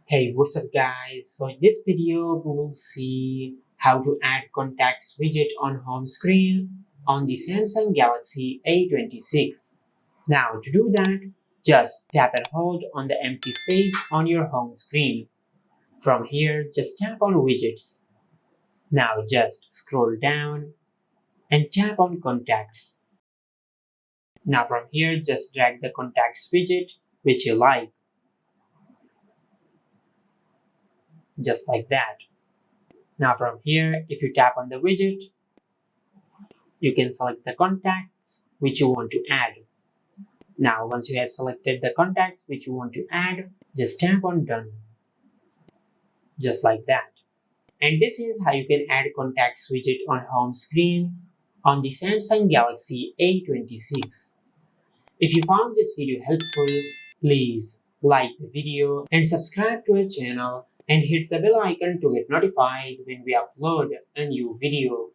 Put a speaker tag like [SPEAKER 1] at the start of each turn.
[SPEAKER 1] Hey, what's up guys? So in this video, we will see how to add contacts widget on home screen on the Samsung Galaxy A26. Now to do that, just tap and hold on the empty space on your home screen. From here, just tap on widgets. Now just scroll down and tap on contacts. Now from here, just drag the contacts widget which you like, just like that. Now from here, if you tap on the widget, you can select the contacts which you want to add. Now once you have selected the contacts which you want to add, just tap on done, just like that. And this is how you can add contacts widget on home screen on the Samsung Galaxy A26. If you found this video helpful, please like the video and subscribe to our channel and hit the bell icon to get notified when we upload a new video.